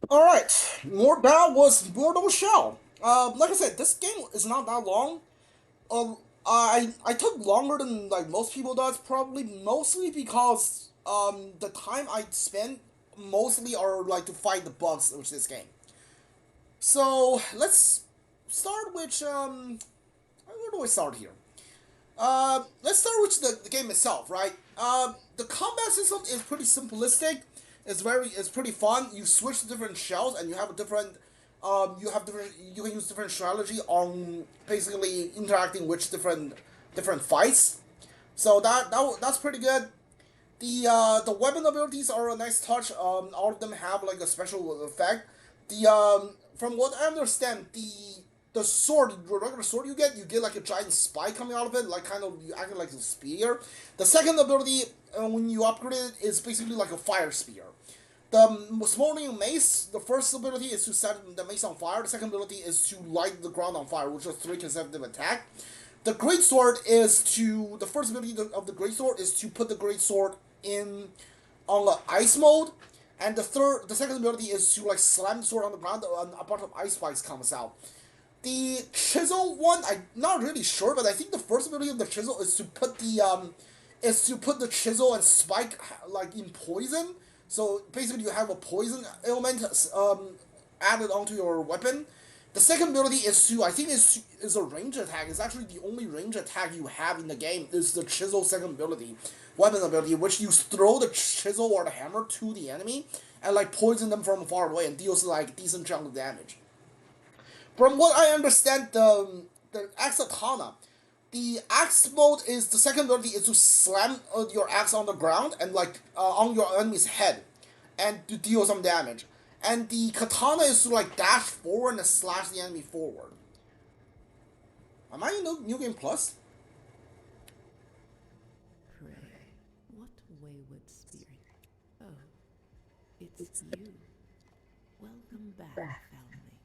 Alright, that was Mortal Shell. Like I said, this game is not that long. I took longer than like most people does, probably mostly because the time I spent mostly are like to fight the bugs with this game. So let's start with where do I start here? Let's start with the game itself, right? The combat system is pretty simplistic. It's pretty fun. You switch to different shells and you have a different you can use different strategy on basically interacting with different fights. So that's pretty good. The weapon abilities are a nice touch. All of them have like a special effect. The From what I understand, the sword, the regular sword you get like a giant spike coming out of it, like kind of you acting like a spear. The second ability, when you upgrade it, is basically like a fire spear. The smoldering mace, the first ability is to set the mace on fire. The second ability is to light the ground on fire, which is 3 consecutive attack. The first ability of the great sword is to put the great sword in on the ice mode, and the second ability is to like slam the sword on the ground and a bunch of ice spikes comes out. The chisel one, I'm not really sure, but I think the first ability of the chisel is to put the chisel and spike like in poison. So basically, you have a poison element added onto your weapon. The second ability is to I think is a range attack. It's actually the only range attack you have in the game is the chisel second ability, weapon ability, which you throw the chisel or the hammer to the enemy and like poison them from far away and deals like decent chunk of damage. From what I understand, the axe katana, the axe mode is the second ability is to slam your axe on the ground and like on your enemy's head, and to deal some damage. And the katana is to like dash forward and slash the enemy forward. Am I in New Game Plus? Pray, what wayward spirit? Oh, it's you. Welcome back, family.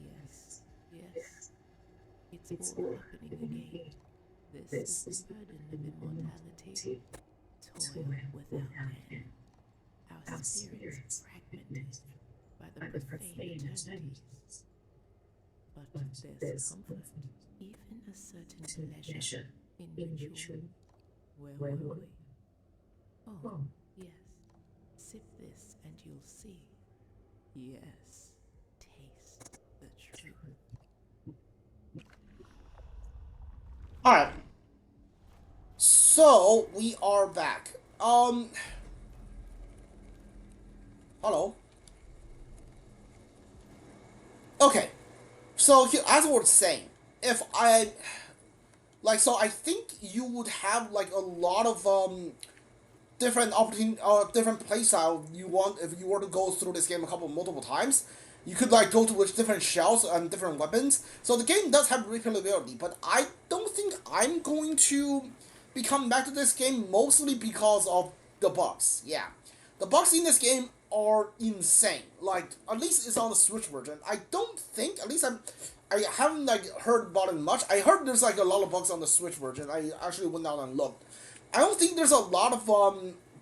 Yes, yes, it's all happening again. This is the burden of immortality. Toil without end. Our spirits fragmented by the profane eternities. But there's comfort, even a certain pleasure in ritual. Where were we? Oh, yes. Sip this and you'll see. Yes. Taste the truth. All right. So we are back. Hello. Okay. So as I was saying, if I so I think you would have like a lot of different opportunity different playstyle you want if you were to go through this game multiple times. You could like go to which different shells and different weapons. So the game does have replayability, but I don't think I'm going to be coming back to this game mostly because of the bugs. Yeah, the bugs in this game are insane. Like at least it's on the Switch version. I don't think at least I haven't like heard about it much. I heard there's like a lot of bugs on the Switch version. I actually went down and looked. I don't think there's a lot of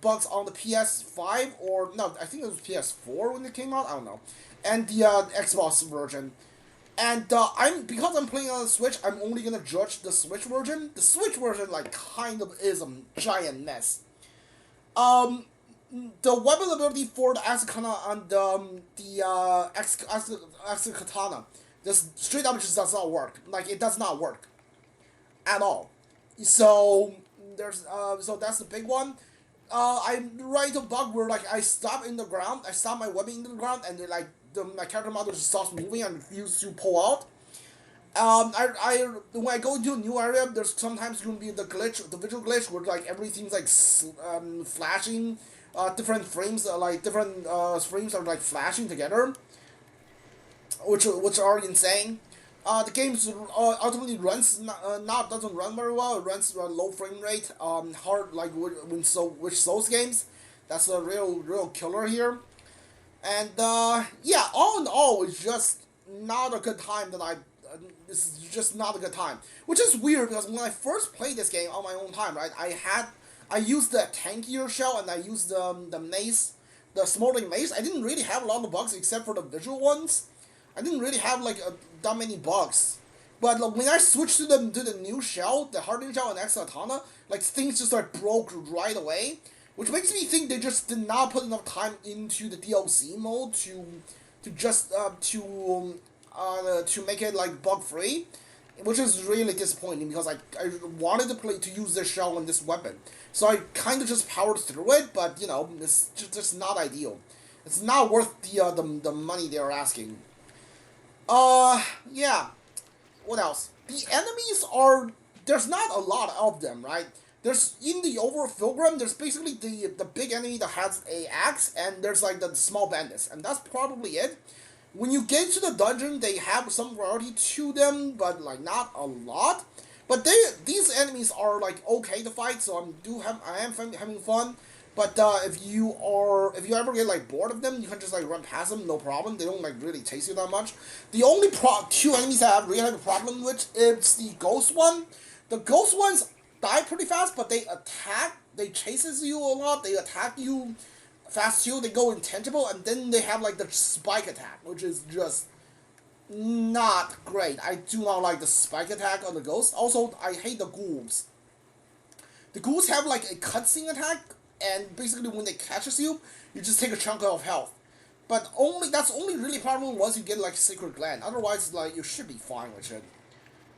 bugs on the PS5 or no, I think it was PS4 when it came out. I don't know, and the Xbox version. And I'm because I'm playing on the Switch, I'm only gonna judge the Switch version. The Switch version like kind of is a giant mess. Um, the weapon ability for the Asakana and the Asakatana, just straight up just does not work. Like it does not work at all. So so that's the big one. I run into a bug where like I stop in the ground, I stop my weapon in the ground, and like my character model just starts moving and refuses to pull out. When I go into a new area, there's sometimes going to be the visual glitch, where like everything's like flashing, different frames, like different frames are like flashing together, which are insane. The game ultimately runs not doesn't run very well. It runs low frame rate. Hard like which Souls games. That's a real killer here. And yeah, all in all, it's just not a good time that I. This is just not a good time, which is weird because when I first played this game on my own time, right, I used the tankier shell and I used the mace the smoldering maze, I didn't really have a lot of bugs except for the visual ones. I didn't really have like that many bugs. But like, when I switched to the new shell, the hardened shell and extra katana, like things just like broke right away, which makes me think they just did not put enough time into the DLC mode to just to make it like bug free, which is really disappointing because I wanted to play to use this shell and this weapon, so I kind of just powered through it. But you know, it's just not ideal. It's not worth the money they're asking. Uh, yeah. What else? The enemies are there's not a lot of them, right? There's in the overall program. There's basically the big enemy that has a axe, and there's like the small bandits, and that's probably it. When you get to the dungeon, they have some variety to them, but like not a lot. But these enemies are like okay to fight, so I am having fun. But if you ever get like bored of them, you can just like run past them, no problem. They don't like really chase you that much. The only two enemies that I really have a problem with is the ghost one. The ghost ones die pretty fast, but they attack. They chases you a lot. They attack you fast too. They go intangible, and then they have like the spike attack, which is just not great. I do not like the spike attack on the ghost. Also, I hate the ghouls. The ghouls have like a cutscene attack, and basically when they catches you, you just take a chunk of health. But only that's only really problem once you get like Sacred Gland. Otherwise, like you should be fine with it.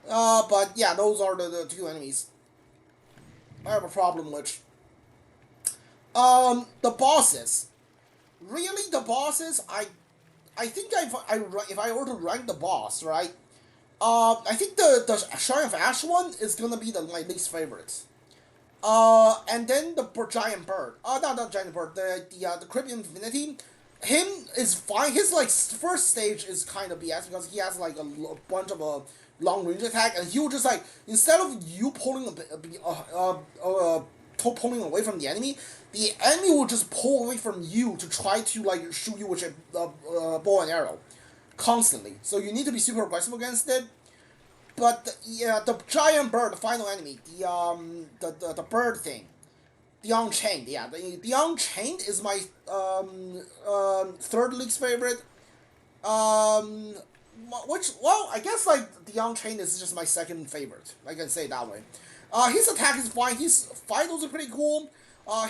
But yeah, those are the two enemies I have a problem with. The bosses. Really, the bosses. I think if I were to rank the boss, right? I think the Shrine of Ash one is gonna be my least favorite. And then the giant bird. Not giant bird. The Cryptic Infinity. Him is fine. His like first stage is kind of BS because he has like a bunch of long range attack, and he will just like instead of you pulling away from the enemy will just pull away from you to try to like shoot you with a bow and arrow constantly. So you need to be super aggressive against it. But yeah, the giant bird, the final enemy, the bird thing, the Unchained. Yeah, the Unchained is my third league's favorite. Um, which well, I guess like the Unchained is just my second favorite. I can say it that way. His attack is fine. His finals are pretty cool.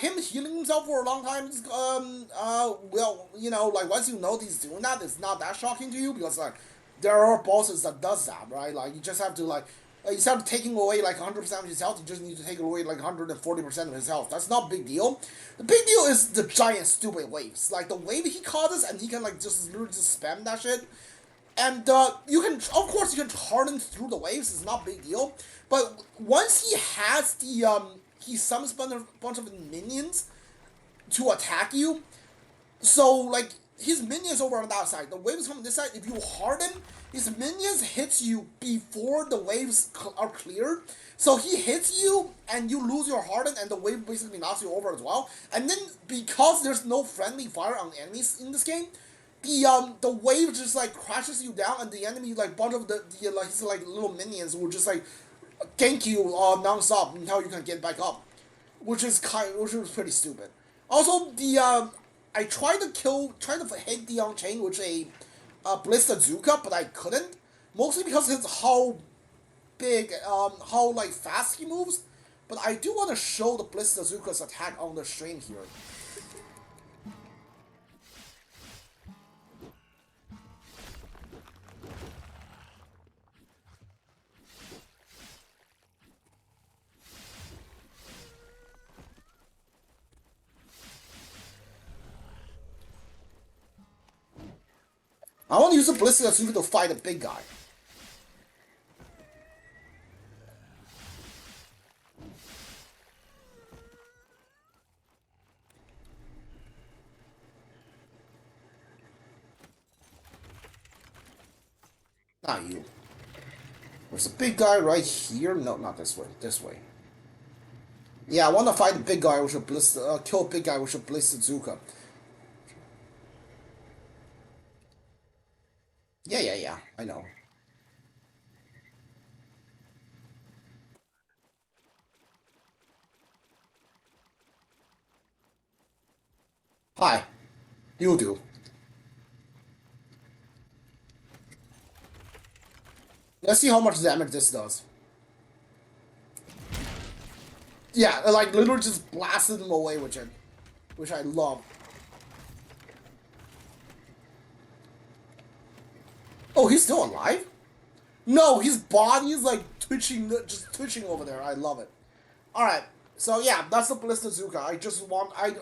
Him healing himself for a long time is well, you know, like once you know he's doing that, it's not that shocking to you because like there are bosses that does that, right? Like you just have to like instead of taking away like 100% of his health, you just need to take away like 140% of his health. That's not a big deal. The big deal is the giant stupid waves. Like the wave he causes, and he can like just literally just spam that shit. And you can, of course, you can harden through the waves. It's not a big deal. But once he has he summons a bunch of minions to attack you, so like his minions over on that side, the waves from this side. If you harden, his minions hits you before the waves are cleared. So he hits you and you lose your harden, and the wave basically knocks you over as well. And then because there's no friendly fire on enemies in this game, the wave just like crashes you down, and the enemy like bunch of the like his like little minions will just like gank you non-stop until you can get back up, which was pretty stupid. Also, the I tried to hit the on chain with a Blister Zuka, but I couldn't. Mostly because it's how big, how like fast he moves. But I do want to show the Blister Zuka's attack on the stream here. I want to use the Blister Zuka to fight a big guy. Not you. There's a big guy right here. No, not this way. This way. Yeah, I want to fight the big guy with a blister. Kill a big guy with a Blister Zuka. Yeah, yeah, yeah. I know. Hi. He'll do. Let's see how much damage this does. Yeah, like literally just blasted him away with it, which I love. Oh, he's still alive? No, his body is like twitching, just twitching over there. I love it. All right, so yeah, that's the Ballista Zuka.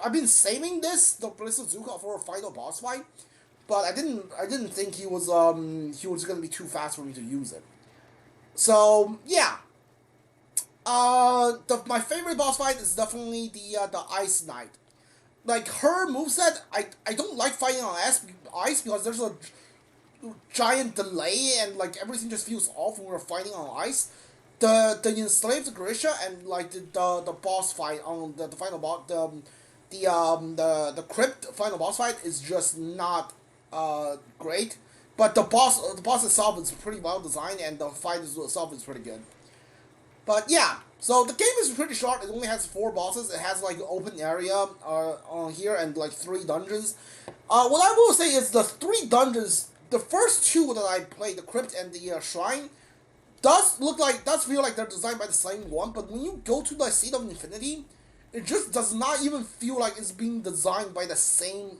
I've been saving the Ballista Zuka for a final boss fight, but I didn't think he was gonna be too fast for me to use it. So yeah, my favorite boss fight is definitely the Ice Knight. Like her moveset, I don't like fighting on ice because there's a giant delay and like everything just feels off when we're fighting on ice. The enslaved Grisha and like the boss fight on the final boss the crypt final boss fight is just not great. But the boss itself is pretty well designed and the fight itself is pretty good. But yeah, so the game is pretty short. It only has 4 bosses. It has like an open area on here and like 3 dungeons. What I will say is the 3 dungeons, the first 2 that I played, the crypt and the shrine, does feel like they're designed by the same one. But when you go to the Seat of Infinity, it just does not even feel like it's being designed by the same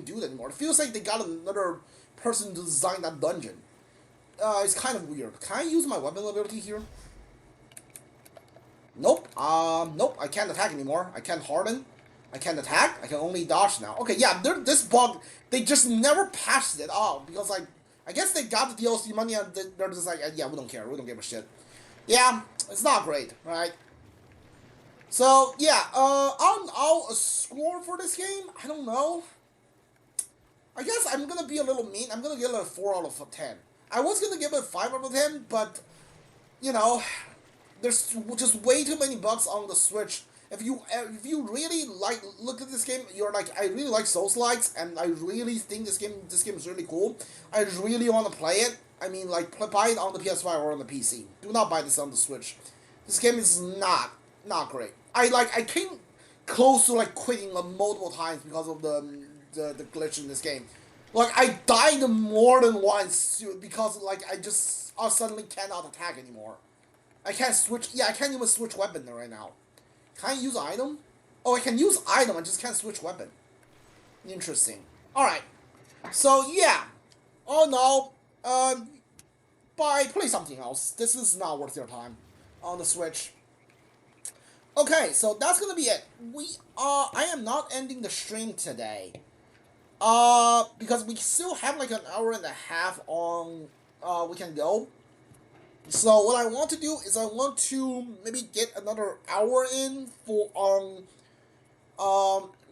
dude anymore. It feels like they got another person to design that dungeon. It's kind of weird. Can I use my weapon ability here? Nope. Nope. I can't attack anymore. I can't harden. I can't attack. I can only dodge now. Okay, yeah. This bug, they just never patched it out because like I guess they got the DLC money and they're just like, yeah, we don't care. We don't give a shit. Yeah, it's not great, right? So yeah, I'll score for this game. I don't know. I guess I'm gonna be a little mean. I'm gonna give it a 4 out of 10. I was gonna give it a 5 out of 10, but you know, there's just way too many bugs on the Switch. If you really like look at this game, you're like I really like Souls likes, and I really think this game is really cool. I really want to play it. I mean, like buy it on the PS5 or on the PC. Do not buy this on the Switch. This game is not great. I came close to like quitting multiple times because of the glitch in this game. Like I died more than once because like I suddenly cannot attack anymore. I can't switch. Yeah, I can't even switch weapon right now. Can I use item? Oh, I can use item. I just can't switch weapon. Interesting. All right. So yeah. Oh no. Play something else. This is not worth your time on the Switch. Okay, so that's gonna be it. I am not ending the stream today. Because we still have like an hour and a half on. We can go. So what I want to do is I want to maybe get another hour in for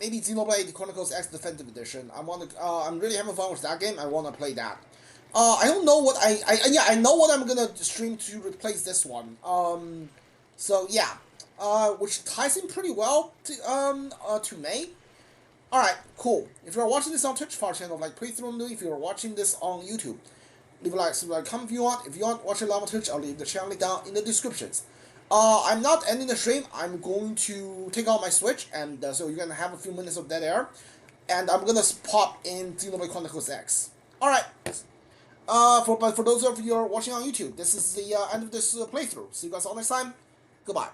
maybe Xenoblade Chronicles X Definitive Edition. I'm really having fun with that game. I want to play that. I don't know what yeah, I know what I'm gonna stream to replace this one. So yeah, which ties in pretty well to May. All right, cool. If you're watching this on Twitch for our channel, like playthrough doing. If you're watching this on YouTube, leave a like, subscribe, comment if you want. If you want watch it live on Twitch, I'll leave the channel link down in the descriptions. I'm not ending the stream. I'm going to take out my Switch, and so you're gonna have a few minutes of dead air, and I'm gonna pop in Xenoblade Chronicles X. All right. For those of you who are watching on YouTube, this is the end of this playthrough. See you guys all next time. Goodbye.